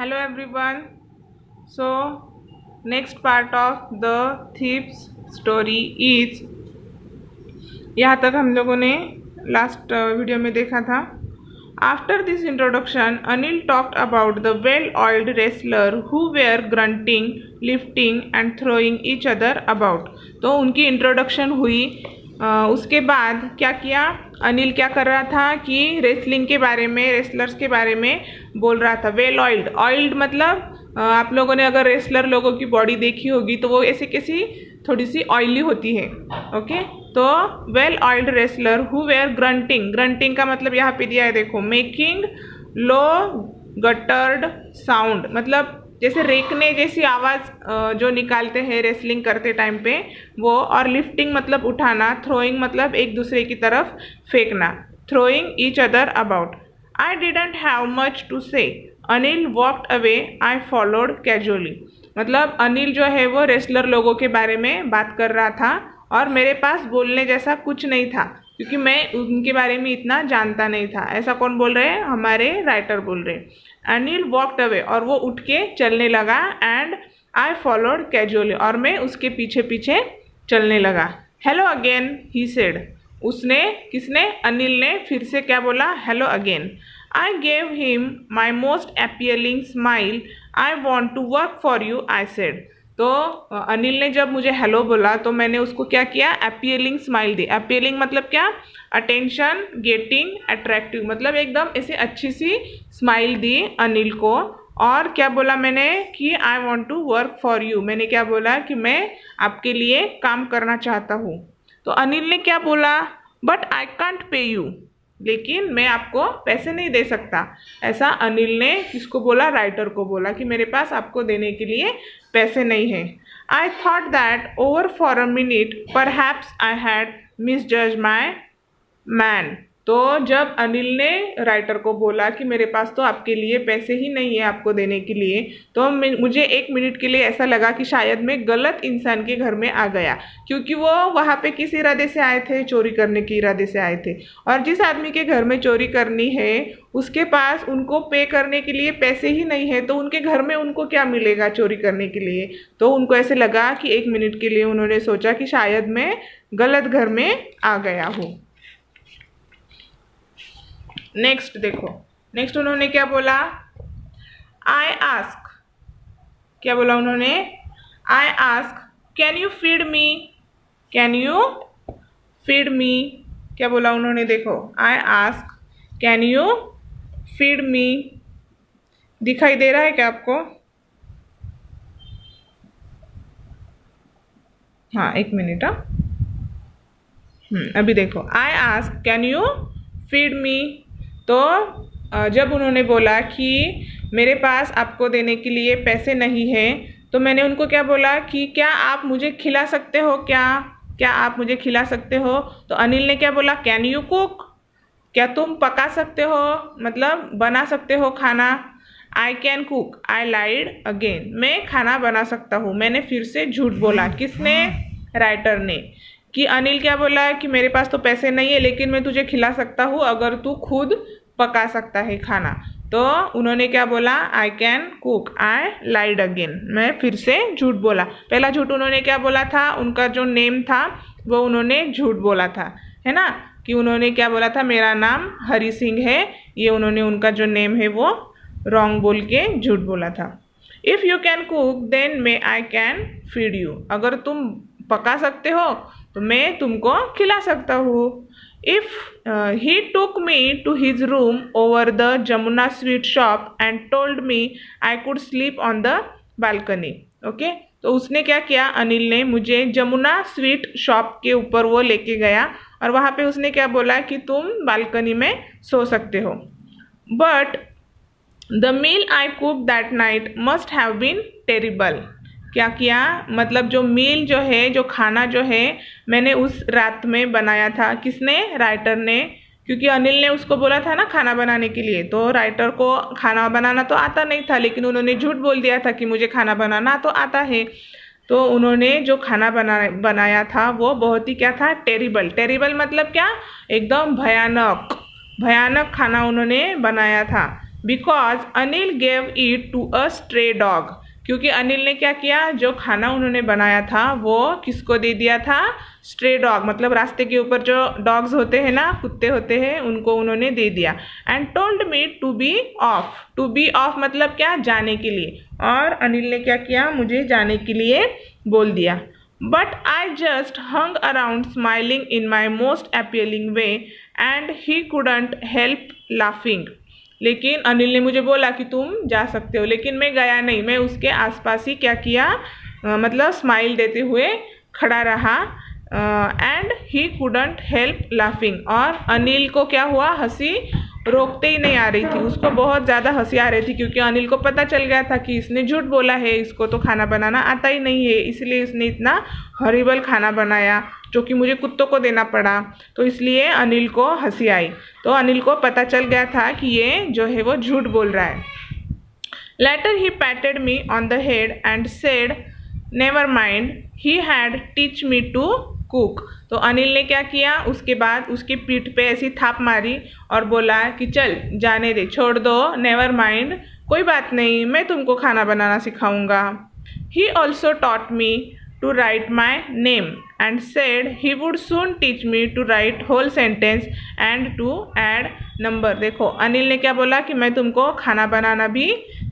Hello everyone. So next part of the thieves story is, यहाँ तक हम लोगों ने लास्ट वीडियो में देखा था. After this introduction Anil talked about the well oiled wrestler who were grunting, lifting and throwing each other about. तो उनकी इंट्रोडक्शन हुई. उसके बाद क्या किया, अनिल क्या कर रहा था कि रेसलिंग के बारे में, रेसलर्स के बारे में बोल रहा था. वेल ऑयल्ड, ऑयल्ड मतलब आप लोगों ने अगर रेसलर लोगों की बॉडी देखी होगी तो वो ऐसे कैसी थोड़ी सी ऑयली होती है. ओके, तो well oiled wrestler who were grunting, grunting का मतलब यहाँ पे दिया है देखो, मेकिंग लो गटर्ड साउंड, मतलब जैसे रेकने जैसी आवाज़ जो निकालते हैं रेसलिंग करते टाइम पे वो. और लिफ्टिंग मतलब उठाना, थ्रोइंग मतलब एक दूसरे की तरफ फेंकना, throwing each other about. I didn't have much to say, Anil walked away, I followed casually. मतलब अनिल जो है वो रेसलर लोगों के बारे में बात कर रहा था और मेरे पास बोलने जैसा कुछ नहीं था क्योंकि मैं उनके बारे में इतना जानता नहीं था. ऐसा कौन बोल रहे हैं, हमारे राइटर बोल रहे हैं. अनिल वॉकड अवे, और वो उठ के चलने लगा. एंड आई फॉलोड कैजुअली, और मैं उसके पीछे पीछे चलने लगा. हेलो अगेन ही सेड, उसने, किसने, अनिल ने फिर से क्या बोला, hello again. I gave him my most appealing smile, I want to work for you, I said. तो अनिल ने जब मुझे हेलो बोला तो मैंने उसको क्या किया, अपीलिंग स्माइल दी. अपीलिंग मतलब क्या, अटेंशन गेटिंग, अट्रैक्टिव, मतलब एकदम ऐसे अच्छी सी स्माइल दी अनिल को. और क्या बोला मैंने कि I want to work for you, मैंने क्या बोला कि मैं आपके लिए काम करना चाहता हूँ. तो अनिल ने क्या बोला, but I can't pay you, लेकिन मैं आपको पैसे नहीं दे सकता. ऐसा अनिल ने किसको बोला, राइटर को बोला कि मेरे पास आपको देने के लिए पैसे नहीं हैं. I thought that over for a minute perhaps I had मिसजज माई मैन. तो जब अनिल ने राइटर को बोला कि मेरे पास तो आपके लिए पैसे ही नहीं है आपको देने के लिए, तो मुझे एक मिनट के लिए ऐसा लगा कि शायद मैं गलत इंसान के घर में आ गया, क्योंकि वो वहाँ पे किस इरादे से आए थे, चोरी करने के इरादे से आए थे. और जिस आदमी के घर में चोरी करनी है उसके पास उनको पे करने के लिए पैसे ही नहीं है, तो उनके घर में उनको क्या मिलेगा चोरी करने के लिए. तो उनको ऐसे लगा कि एक मिनट के लिए उन्होंने सोचा कि शायद मैं गलत घर में आ गया हूँ. नेक्स्ट देखो, नेक्स्ट उन्होंने क्या बोला, आई आस्क, क्या बोला उन्होंने, I ask can you feed me, can you feed me, क्या बोला उन्होंने, देखो, I ask can you feed me. दिखाई दे रहा है क्या आपको, हाँ एक मिनट. अभी देखो, I ask can you feed me. तो जब उन्होंने बोला कि मेरे पास आपको देने के लिए पैसे नहीं हैं, तो मैंने उनको क्या बोला कि क्या आप मुझे खिला सकते हो, क्या आप मुझे खिला सकते हो. तो अनिल ने क्या बोला, कैन यू कुक, क्या तुम पका सकते हो, मतलब बना सकते हो खाना. I can cook, I lied again, मैं खाना बना सकता हूँ, मैंने फिर से झूठ बोला. किसने, राइटर ने, कि अनिल क्या बोला कि मेरे पास तो पैसे नहीं है लेकिन मैं तुझे खिला सकता हूँ अगर तू खुद पका सकता है खाना. तो उन्होंने क्या बोला, I can cook, I lied again, मैं फिर से झूठ बोला. पहला झूठ उन्होंने क्या बोला था, उनका जो नेम था वो उन्होंने झूठ बोला था, है ना, कि उन्होंने क्या बोला था, मेरा नाम हरी सिंह है, ये उन्होंने उनका जो नेम है वो रॉन्ग बोल के झूठ बोला था. If you can cook then may I can feed you, अगर तुम पका सकते हो तो मैं तुमको खिला सकता हूँ. If he took me to his room over the Jamuna sweet shop and told me I could sleep on the balcony. Okay, तो उसने क्या किया, अनिल ने मुझे जमुना स्वीट शॉप के ऊपर वो लेके गया और वहाँ पे उसने क्या बोला कि तुम बालकनी में सो सकते हो. But the meal I cook that night must have been terrible. क्या किया, मतलब जो मील जो है, जो खाना जो है मैंने उस रात में बनाया था. किसने, राइटर ने, क्योंकि अनिल ने उसको बोला था ना खाना बनाने के लिए, तो राइटर को खाना बनाना तो आता नहीं था, लेकिन उन्होंने झूठ बोल दिया था कि मुझे खाना बनाना तो आता है. तो उन्होंने जो खाना बनाया था वो बहुत ही क्या था, टेरिबल. टेरिबल मतलब क्या, एकदम भयानक, भयानक खाना उन्होंने बनाया था. Because Anil gave it to a stray dog, क्योंकि अनिल ने क्या किया, जो खाना उन्होंने बनाया था वो किसको दे दिया था, स्ट्रे डॉग, मतलब रास्ते के ऊपर जो डॉग्स होते हैं ना, कुत्ते होते हैं, उनको उन्होंने दे दिया। And told me to be off, to be off मतलब क्या, जाने के लिए, और अनिल ने क्या किया, मुझे जाने के लिए बोल दिया। But I just hung around smiling in my most appealing way and he couldn't help laughing, लेकिन अनिल ने मुझे बोला कि तुम जा सकते हो, लेकिन मैं गया नहीं, मैं उसके आसपास ही क्या किया, मतलब स्माइल देते हुए खड़ा रहा। And he couldn't help laughing, और अनिल को क्या हुआ, हंसी रोकते ही नहीं आ रही थी, उसको बहुत ज़्यादा हंसी आ रही थी, क्योंकि अनिल को पता चल गया था कि इसने झूठ बोला है, इसको तो खाना बनाना आता ही नहीं है, इसलिए इसने इतना हॉरिबल खाना बनाया जो कि मुझे कुत्तों को देना पड़ा। तो इसलिए अनिल को हंसी आई, तो अनिल को पता चल गया था कि ये जो है वो झूठ बोल रहा है। Later he patted me on the head and said never mind he had teach me to cook, तो अनिल ने क्या किया, उसके बाद उसकी पीठ पे ऐसी थाप मारी और बोला कि चल जाने दे, छोड़ दो, नेवर माइंड, कोई बात नहीं, मैं तुमको खाना बनाना सिखाऊंगा। He also taught me to write my name and said he would soon teach me to write whole sentence and to add number। देखो अनिल ने क्या बोला कि मैं तुमको खाना बनाना भी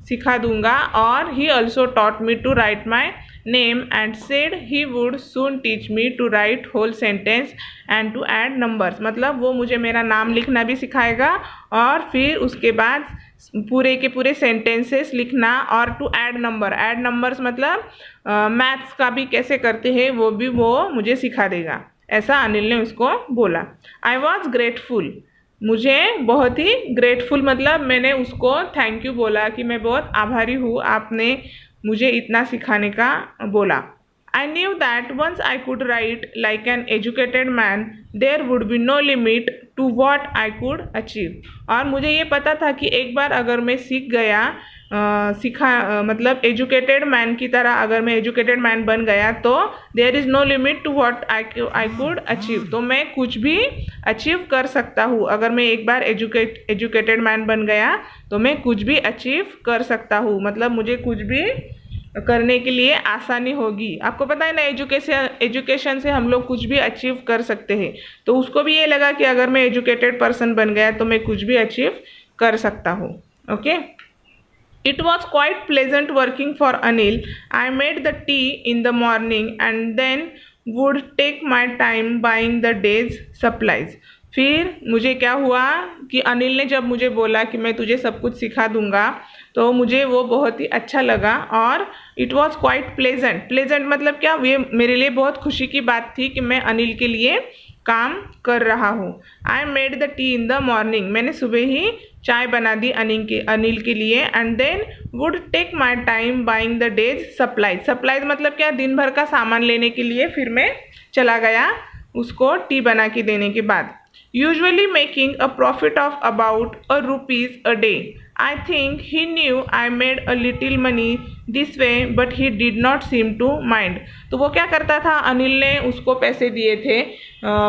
सिखा दूंगा, और he also taught me to write my name and said he would soon teach me to write whole sentence and to add numbers, मतलब वो मुझे मेरा नाम लिखना भी सिखाएगा और फिर उसके बाद पूरे के पूरे सेंटेंसेस लिखना, और to add number, add numbers मतलब मैथ्स का भी कैसे करते हैं वो भी वो मुझे सिखा देगा, ऐसा अनिल ने उसको बोला। आई वॉज ग्रेटफुल, मुझे बहुत ही ग्रेटफुल मतलब मैंने उसको थैंक यू बोला कि मैं बहुत आभारी हूँ, आपने मुझे इतना सिखाने का बोला। I knew that once I could write like an educated man, there would be no limit to what I could achieve। और मुझे ये पता था कि एक बार अगर मैं सीख गया, मतलब एजुकेटेड मैन की तरह अगर मैं एजुकेटेड मैन बन गया तो there is no limit to what I could achieve, तो मैं कुछ भी अचीव कर सकता हूँ। अगर मैं एक बार एजुकेटेड मैन बन गया तो मैं कुछ भी अचीव कर सकता हूँ, मतलब मुझे कुछ भी करने के लिए आसानी होगी। आपको पता है ना, एजुकेशन से हम लोग कुछ भी अचीव कर सकते हैं, तो उसको भी ये लगा कि अगर मैं एजुकेटेड पर्सन बन गया तो मैं कुछ भी अचीव कर सकता हूँ। Okay, it was quite pleasant working for Anil. I made the tea in the morning and then would take my time buying the day's supplies. फिर मुझे क्या हुआ कि अनिल ने जब मुझे बोला कि मैं तुझे सब कुछ सिखा दूंगा तो मुझे वो बहुत ही अच्छा लगा, और it was quite pleasant, pleasant मतलब क्या, ये मेरे लिए बहुत खुशी की बात थी कि मैं अनिल के लिए काम कर रहा हूँ। I made the tea in the morning, मैंने सुबह ही चाय बना दी अनिल के लिए, and then would take my time buying the day's supplies, supplies मतलब क्या, दिन भर का सामान लेने के लिए फिर मैं चला गया उसको टी बना के देने के बाद। Usually making a profit of about ₹1 a day। I think he knew I made a little money this way but he did not seem to mind। तो वो क्या करता था, अनिल ने उसको पैसे दिए थे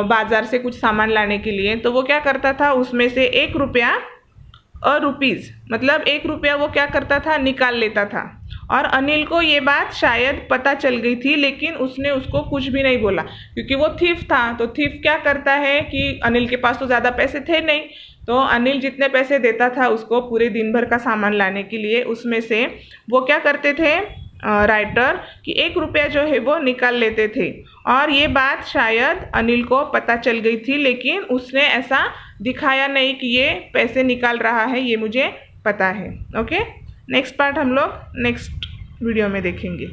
बाज़ार से कुछ सामान लाने के लिए, तो वो क्या करता था उसमें से ₹1 मतलब ₹1 वो क्या करता था, निकाल लेता था। और अनिल को ये बात शायद पता चल गई थी, लेकिन उसने उसको कुछ भी नहीं बोला, क्योंकि वो थीफ था। तो थीफ क्या करता है कि अनिल के पास तो ज़्यादा पैसे थे नहीं, तो अनिल जितने पैसे देता था उसको पूरे दिन भर का सामान लाने के लिए, उसमें से वो क्या करते थे राइटर कि ₹1 जो है वो निकाल लेते थे। और ये बात शायद अनिल को पता चल गई थी, लेकिन उसने ऐसा दिखाया नहीं कि ये पैसे निकाल रहा है, ये मुझे पता है। ओके, नेक्स्ट पार्ट हम लोग नेक्स्ट वीडियो में देखेंगे।